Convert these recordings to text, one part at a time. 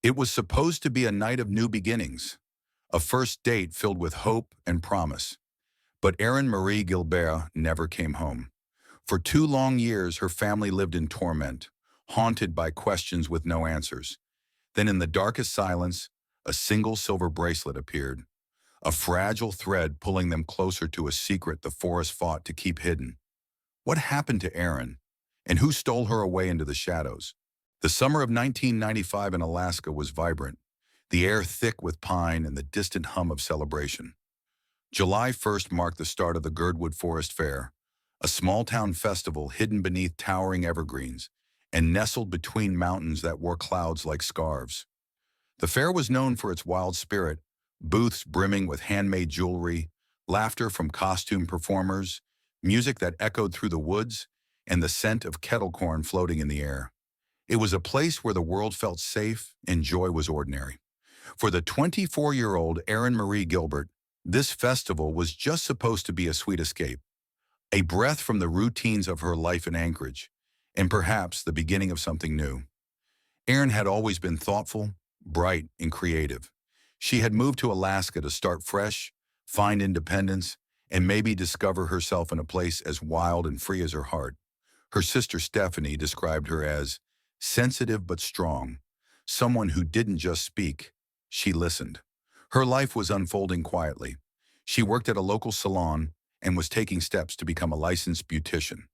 It was supposed to be a night of new beginnings, a first date filled with hope and promise. But Erin Marie Gilbert never came home. For 2 long years, her family lived in torment, haunted by questions with no answers. Then in the darkest silence, a single silver bracelet appeared, a fragile thread pulling them closer to a secret the forest fought to keep hidden. What happened to Erin? And who stole her away into the shadows? The summer of 1995 in Alaska was vibrant, the air thick with pine and the distant hum of celebration. July 1st marked the start of the Girdwood Forest Fair, a small-town festival hidden beneath towering evergreens and nestled between mountains that wore clouds like scarves. The fair was known for its wild spirit, booths brimming with handmade jewelry, laughter from costume performers, music that echoed through the woods, and the scent of kettle corn floating in the air. It was a place where the world felt safe and joy was ordinary. For the 24-year-old Erin Marie Gilbert, this festival was just supposed to be a sweet escape, a breath from the routines of her life in Anchorage, and perhaps the beginning of something new. Erin had always been thoughtful, bright, and creative. She had moved to Alaska to start fresh, find independence, and maybe discover herself in a place as wild and free as her heart. Her sister Stephanie described her as sensitive but strong, someone who didn't just speak, she listened. Her life was unfolding quietly. She worked at a local salon and was taking steps to become a licensed beautician.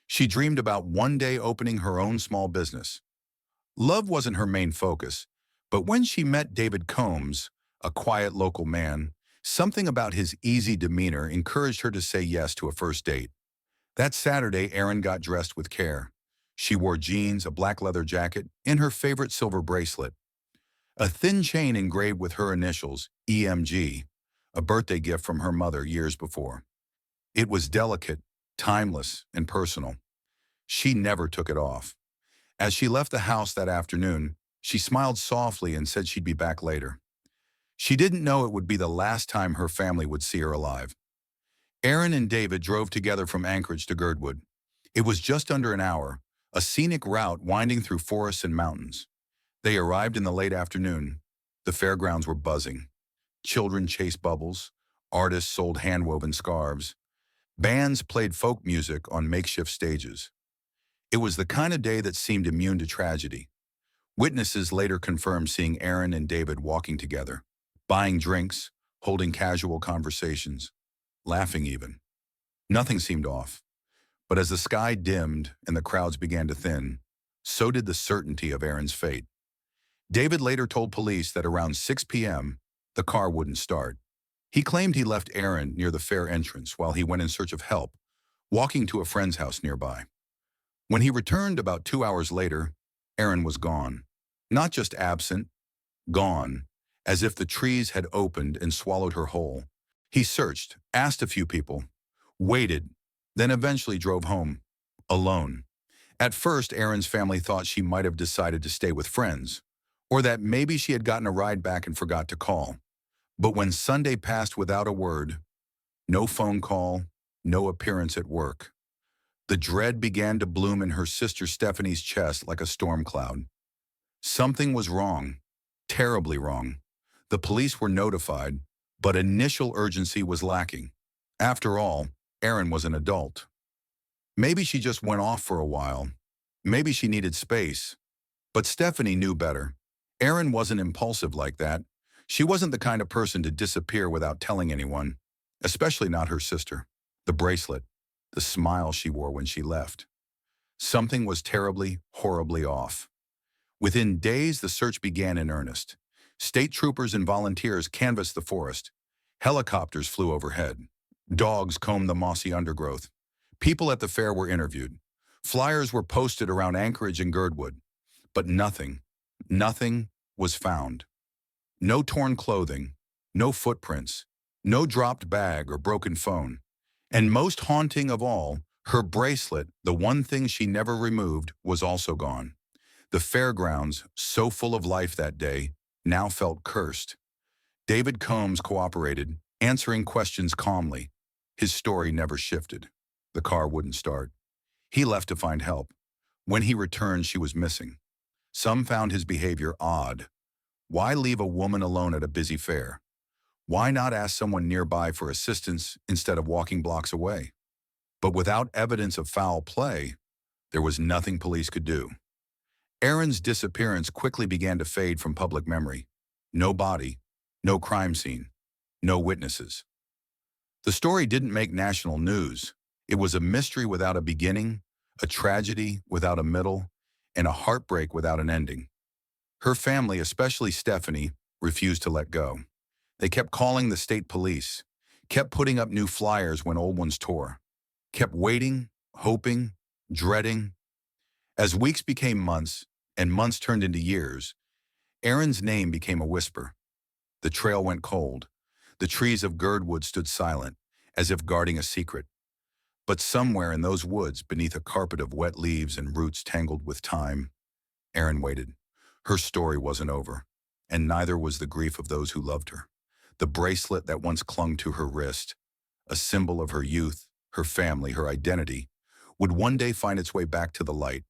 She dreamed about one day opening her own small business. Love wasn't her main focus, but when she met David Combs, a quiet local man, something about his easy demeanor encouraged her to say yes to a first date. That Saturday, Erin got dressed with care. She wore jeans, a black leather jacket, and her favorite silver bracelet, a thin chain engraved with her initials, EMG, a birthday gift from her mother years before. It was delicate, timeless, and personal. She never took it off. As she left the house that afternoon, she smiled softly and said she'd be back later. She didn't know it would be the last time her family would see her alive. Erin and David drove together from Anchorage to Girdwood. It was just under an hour, a scenic route winding through forests and mountains. They arrived in the late afternoon. The fairgrounds were buzzing. Children chased bubbles. Artists sold hand-woven scarves. Bands played folk music on makeshift stages. It was the kind of day that seemed immune to tragedy. Witnesses later confirmed seeing Erin and David walking together, buying drinks, holding casual conversations, laughing even. Nothing seemed off. But as the sky dimmed and the crowds began to thin, so did the certainty of Erin's fate. David later told police that around 6 p.m., the car wouldn't start. He claimed he left Erin near the fair entrance while he went in search of help, walking to a friend's house nearby. When he returned about 2 hours later, Erin was gone. Not just absent, gone, as if the trees had opened and swallowed her whole. He searched, asked a few people, waited, then eventually drove home, alone. At first, Erin's family thought she might have decided to stay with friends, or that maybe she had gotten a ride back and forgot to call. But when Sunday passed without a word, no phone call, no appearance at work, the dread began to bloom in her sister Stephanie's chest like a storm cloud. Something was wrong, terribly wrong. The police were notified, but initial urgency was lacking. After all, Erin was an adult. Maybe she just went off for a while. Maybe she needed space. But Stephanie knew better. Erin wasn't impulsive like that. She wasn't the kind of person to disappear without telling anyone, especially not her sister. The bracelet, the smile she wore when she left. Something was terribly, horribly off. Within days, the search began in earnest. State troopers and volunteers canvassed the forest. Helicopters flew overhead. Dogs combed the mossy undergrowth. People at the fair were interviewed. Flyers were posted around Anchorage and Girdwood. But nothing was found. No torn clothing, no footprints, no dropped bag or broken phone. And most haunting of all, her bracelet, the one thing she never removed, was also gone. The fairgrounds, so full of life that day, now felt cursed. David Combs cooperated, answering questions calmly. His story never shifted. The car wouldn't start. He left to find help. When he returned, she was missing. Some found his behavior odd. Why leave a woman alone at a busy fair? Why not ask someone nearby for assistance instead of walking blocks away? But without evidence of foul play, there was nothing police could do. Erin's disappearance quickly began to fade from public memory. No body, no crime scene, no witnesses. The story didn't make national news. It was a mystery without a beginning, a tragedy without a middle, and a heartbreak without an ending. Her family, especially Stephanie, refused to let go. They kept calling the state police, kept putting up new flyers when old ones tore, kept waiting, hoping, dreading. As weeks became months, and months turned into years, Erin's name became a whisper. The trail went cold. The trees of Girdwood stood silent, as if guarding a secret. But somewhere in those woods, beneath a carpet of wet leaves and roots tangled with time, Erin waited. Her story wasn't over, and neither was the grief of those who loved her. The bracelet that once clung to her wrist, a symbol of her youth, her family, her identity, would one day find its way back to the light,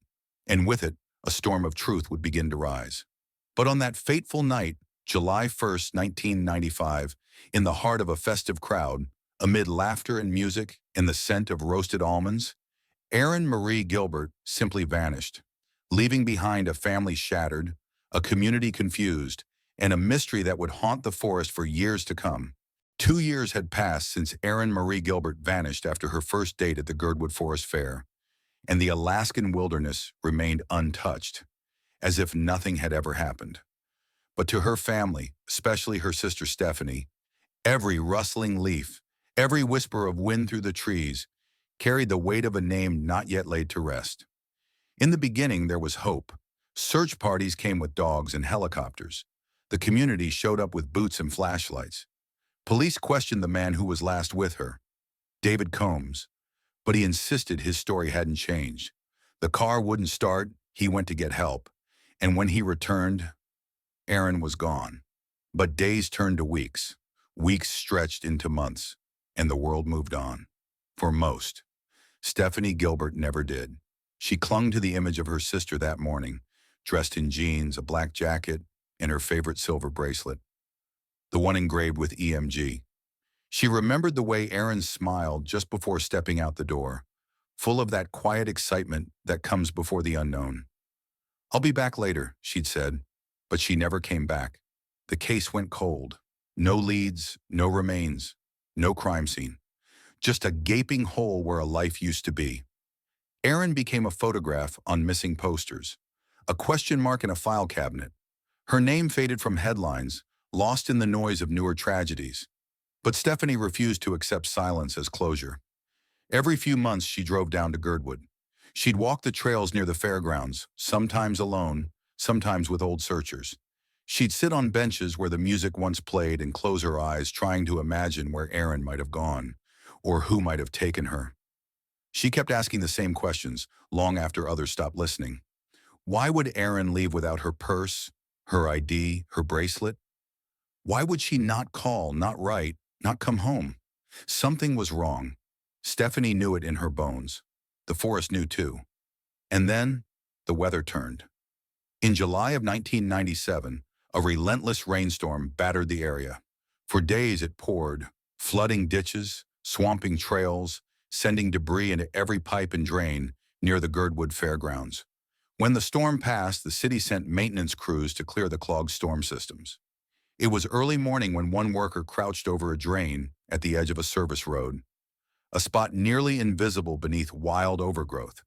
and with it, a storm of truth would begin to rise. But on that fateful night, July 1st, 1995, in the heart of a festive crowd, amid laughter and music and the scent of roasted almonds, Erin Marie Gilbert simply vanished, leaving behind a family shattered, a community confused, and a mystery that would haunt the forest for years to come. 2 years had passed since Erin Marie Gilbert vanished after her first date at the Girdwood Forest Fair, and the Alaskan wilderness remained untouched, as if nothing had ever happened. But to her family, especially her sister Stephanie, every rustling leaf, every whisper of wind through the trees, carried the weight of a name not yet laid to rest. In the beginning, there was hope. Search parties came with dogs and helicopters. The community showed up with boots and flashlights. Police questioned the man who was last with her, David Combs, but he insisted his story hadn't changed. The car wouldn't start, he went to get help, and when he returned, Erin was gone. But days turned to weeks. Weeks stretched into months, and the world moved on. For most. Stephanie Gilbert never did. She clung to the image of her sister that morning, dressed in jeans, a black jacket, and her favorite silver bracelet, the one engraved with EMG. She remembered the way Erin smiled just before stepping out the door, full of that quiet excitement that comes before the unknown. "I'll be back later," she'd said, but she never came back. The case went cold. No leads, no remains, no crime scene. Just a gaping hole where a life used to be. Erin became a photograph on missing posters, a question mark in a file cabinet. Her name faded from headlines, lost in the noise of newer tragedies. But Stephanie refused to accept silence as closure. Every few months she drove down to Girdwood. She'd walk the trails near the fairgrounds, sometimes alone, sometimes with old searchers. She'd sit on benches where the music once played and close her eyes, trying to imagine where Erin might have gone, or who might have taken her. She kept asking the same questions, long after others stopped listening. Why would Erin leave without her purse, her ID, her bracelet? Why would she not call, not write, not come home? Something was wrong. Stephanie knew it in her bones. The forest knew too. And then, the weather turned. In July of 1997, a relentless rainstorm battered the area. For days it poured, flooding ditches, swamping trails, sending debris into every pipe and drain near the Girdwood Fairgrounds. When the storm passed, the city sent maintenance crews to clear the clogged storm systems. It was early morning when one worker crouched over a drain at the edge of a service road, a spot nearly invisible beneath wild overgrowth.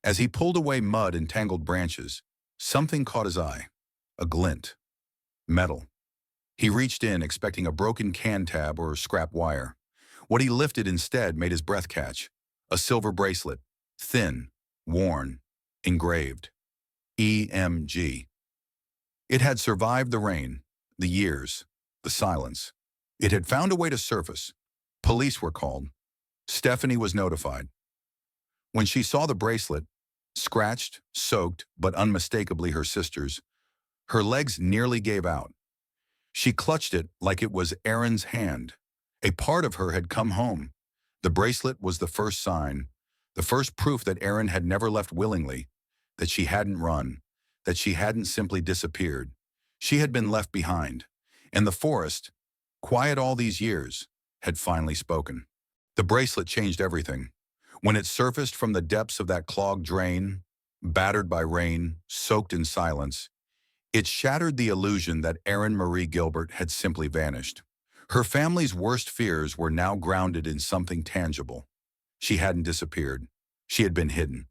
As he pulled away mud and tangled branches, something caught his eye, a glint. Metal. He reached in, expecting a broken can tab or scrap wire. What he lifted instead made his breath catch. A silver bracelet, thin, worn, engraved. EMG. It had survived the rain, the years, the silence. It had found a way to surface. Police were called. Stephanie was notified. When she saw the bracelet, scratched, soaked, but unmistakably her sister's, her legs nearly gave out. She clutched it like it was Erin's hand. A part of her had come home. The bracelet was the first sign, the first proof that Erin had never left willingly, that she hadn't run, that she hadn't simply disappeared. She had been left behind, and the forest, quiet all these years, had finally spoken. The bracelet changed everything. When it surfaced from the depths of that clogged drain, battered by rain, soaked in silence, it shattered the illusion that Erin Marie Gilbert had simply vanished. Her family's worst fears were now grounded in something tangible. She hadn't disappeared. She had been hidden.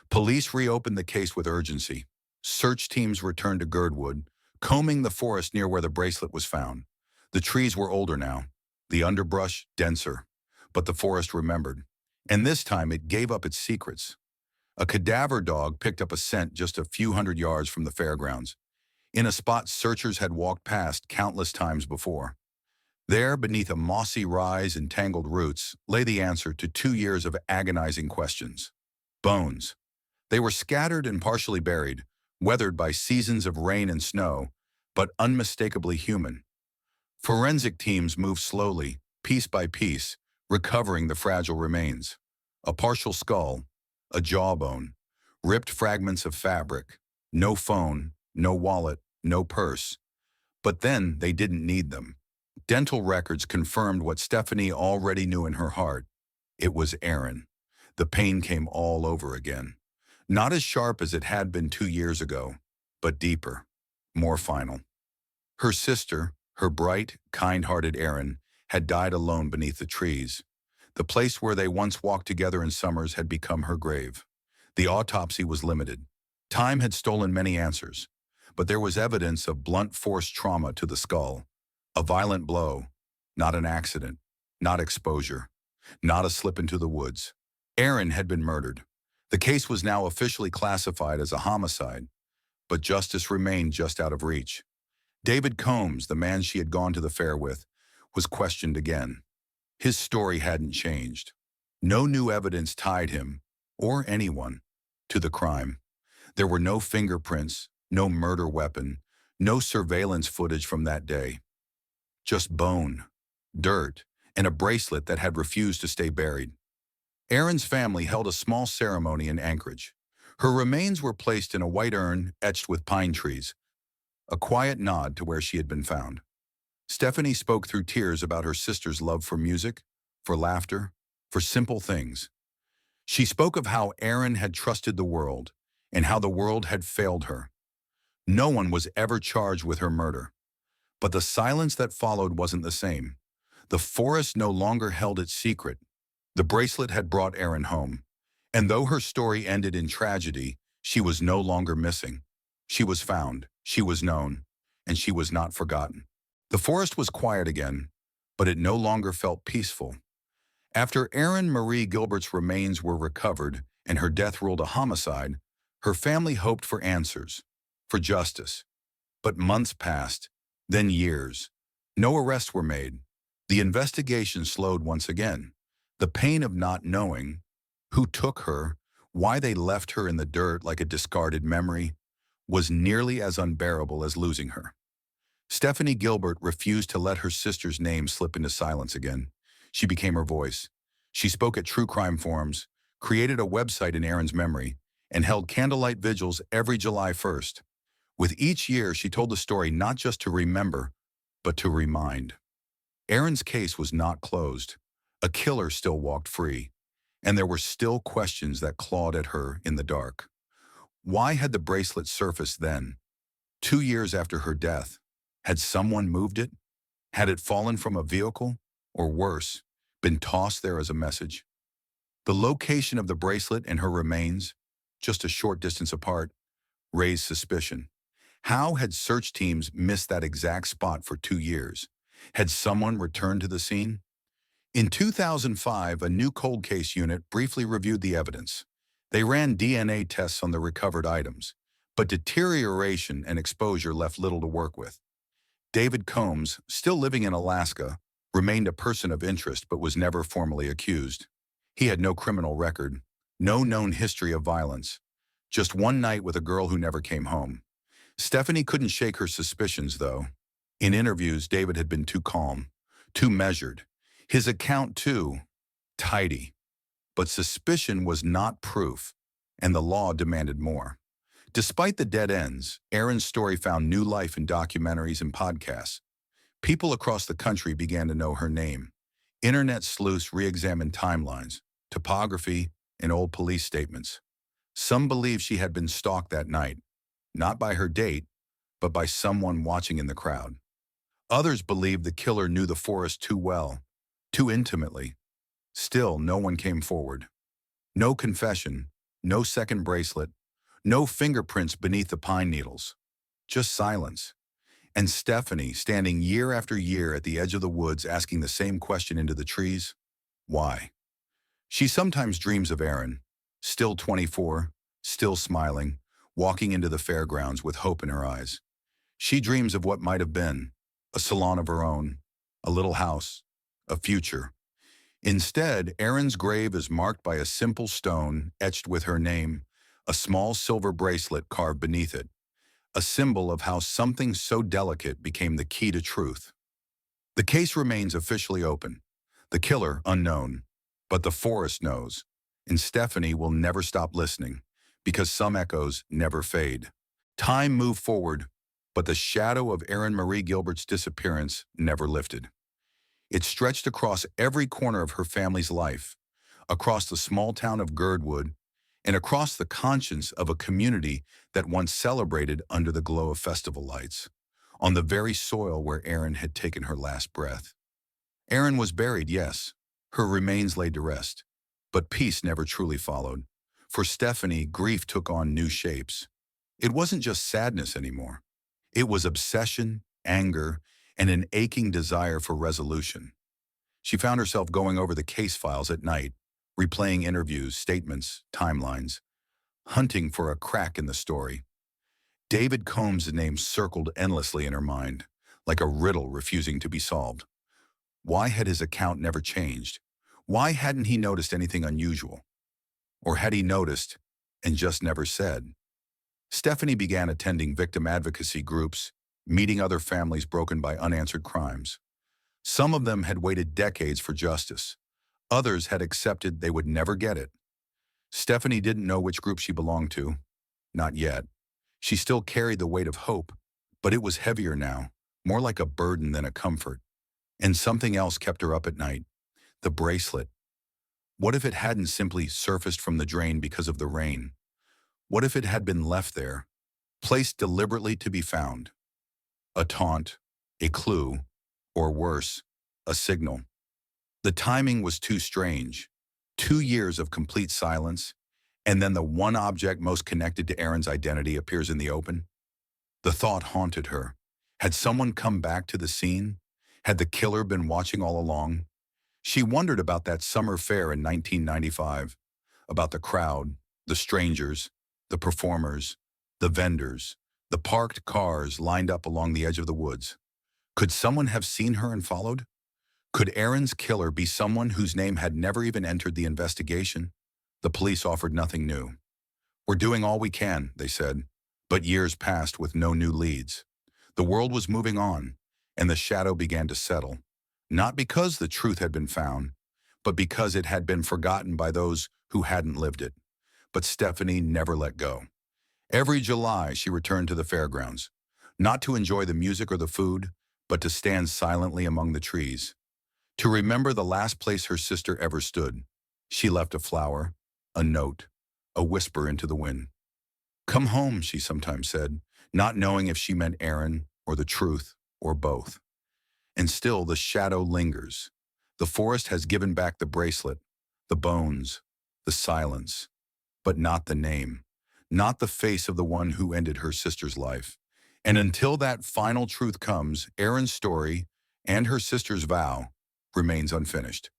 Police reopened the case with urgency. Search teams returned to Girdwood, combing the forest near where the bracelet was found. The trees were older now, the underbrush denser, but the forest remembered. And this time it gave up its secrets. A cadaver dog picked up a scent just a few hundred yards from the fairgrounds, in a spot searchers had walked past countless times before. There, beneath a mossy rise and tangled roots, lay the answer to 2 years of agonizing questions. Bones. They were scattered and partially buried, weathered by seasons of rain and snow, but unmistakably human. Forensic teams moved slowly, piece by piece, recovering the fragile remains. A partial skull, a jawbone, ripped fragments of fabric, no phone, no wallet, no purse. But then they didn't need them. Dental records confirmed what Stephanie already knew in her heart. It was Erin. The pain came all over again. Not as sharp as it had been 2 years ago, but deeper, more final. Her sister, her bright, kind-hearted Erin, had died alone beneath the trees. The place where they once walked together in summers had become her grave. The autopsy was limited. Time had stolen many answers, but there was evidence of blunt force trauma to the skull. A violent blow, not an accident, not exposure, not a slip into the woods. Erin had been murdered. The case was now officially classified as a homicide, but justice remained just out of reach. David Combs, the man she had gone to the fair with, was questioned again. His story hadn't changed. No new evidence tied him, or anyone, to the crime. There were no fingerprints, no murder weapon, no surveillance footage from that day. Just bone, dirt, and a bracelet that had refused to stay buried. Erin's family held a small ceremony in Anchorage. Her remains were placed in a white urn etched with pine trees, a quiet nod to where she had been found. Stephanie spoke through tears about her sister's love for music, for laughter, for simple things. She spoke of how Erin had trusted the world, and how the world had failed her. No one was ever charged with her murder. But the silence that followed wasn't the same. The forest no longer held its secret. The bracelet had brought Erin home. And though her story ended in tragedy, she was no longer missing. She was found, she was known, and she was not forgotten. The forest was quiet again, but it no longer felt peaceful. After Erin Marie Gilbert's remains were recovered and her death ruled a homicide, her family hoped for answers, for justice. But months passed, then years. No arrests were made. The investigation slowed once again. The pain of not knowing who took her, why they left her in the dirt like a discarded memory, was nearly as unbearable as losing her. Stephanie Gilbert refused to let her sister's name slip into silence again. She became her voice. She spoke at true crime forums, created a website in Erin's memory, and held candlelight vigils every July 1st. With each year, she told the story not just to remember, but to remind. Erin's case was not closed. A killer still walked free, and there were still questions that clawed at her in the dark. Why had the bracelet surfaced then? 2 years after her death, had someone moved it? Had it fallen from a vehicle? Or worse, been tossed there as a message? The location of the bracelet and her remains, just a short distance apart, raised suspicion. How had search teams missed that exact spot for 2 years? Had someone returned to the scene? In 2005, a new cold case unit briefly reviewed the evidence. They ran DNA tests on the recovered items, but deterioration and exposure left little to work with. David Combs, still living in Alaska, remained a person of interest but was never formally accused. He had no criminal record, no known history of violence, just one night with a girl who never came home. Stephanie couldn't shake her suspicions, though. In interviews, David had been too calm, too measured. His account, too, tidy. But suspicion was not proof, and the law demanded more. Despite the dead ends, Erin's story found new life in documentaries and podcasts. People across the country began to know her name. Internet sleuths re-examined timelines, topography, and old police statements. Some believe she had been stalked that night, not by her date, but by someone watching in the crowd. Others believe the killer knew the forest too well, too intimately. Still, no one came forward. No confession, no second bracelet, no fingerprints beneath the pine needles. Just silence. And Stephanie, standing year after year at the edge of the woods asking the same question into the trees, why? She sometimes dreams of Erin, still 24, still smiling, walking into the fairgrounds with hope in her eyes. She dreams of what might have been, a salon of her own, a little house, a future. Instead, Erin's grave is marked by a simple stone etched with her name, a small silver bracelet carved beneath it, a symbol of how something so delicate became the key to truth. The case remains officially open. The killer unknown, but the forest knows, and Stephanie will never stop listening, because some echoes never fade. Time moved forward, but the shadow of Erin Marie Gilbert's disappearance never lifted. It stretched across every corner of her family's life, across the small town of Girdwood, and across the conscience of a community that once celebrated under the glow of festival lights, on the very soil where Erin had taken her last breath. Erin was buried, yes. Her remains laid to rest. But peace never truly followed. For Stephanie, grief took on new shapes. It wasn't just sadness anymore. It was obsession, anger, and an aching desire for resolution. She found herself going over the case files at night, replaying interviews, statements, timelines, hunting for a crack in the story. David Combs' name circled endlessly in her mind, like a riddle refusing to be solved. Why had his account never changed? Why hadn't he noticed anything unusual? Or had he noticed and just never said? Stephanie began attending victim advocacy groups, meeting other families broken by unanswered crimes. Some of them had waited decades for justice. Others had accepted they would never get it. Stephanie didn't know which group she belonged to. Not yet. She still carried the weight of hope, but it was heavier now, more like a burden than a comfort. And something else kept her up at night. The bracelet. What if it hadn't simply surfaced from the drain because of the rain? What if it had been left there, placed deliberately to be found? A taunt, a clue, or worse, a signal. The timing was too strange. 2 years of complete silence, and then the one object most connected to Erin's identity appears in the open. The thought haunted her. Had someone come back to the scene? Had the killer been watching all along? She wondered about that summer fair in 1995, about the crowd, the strangers, the performers, the vendors, the parked cars lined up along the edge of the woods. Could someone have seen her and followed? Could Erin's killer be someone whose name had never even entered the investigation? The police offered nothing new. "We're doing all we can," they said, but years passed with no new leads. The world was moving on, and the shadow began to settle, not because the truth had been found, but because it had been forgotten by those who hadn't lived it. But Stephanie never let go. Every July, she returned to the fairgrounds, not to enjoy the music or the food, but to stand silently among the trees. To remember the last place her sister ever stood, she left a flower, a note, a whisper into the wind. "Come home," she sometimes said, not knowing if she meant Erin or the truth or both. And still the shadow lingers. The forest has given back the bracelet, the bones, the silence, but not the name, not the face of the one who ended her sister's life. And until that final truth comes, Erin's story and her sister's vow remains unfinished.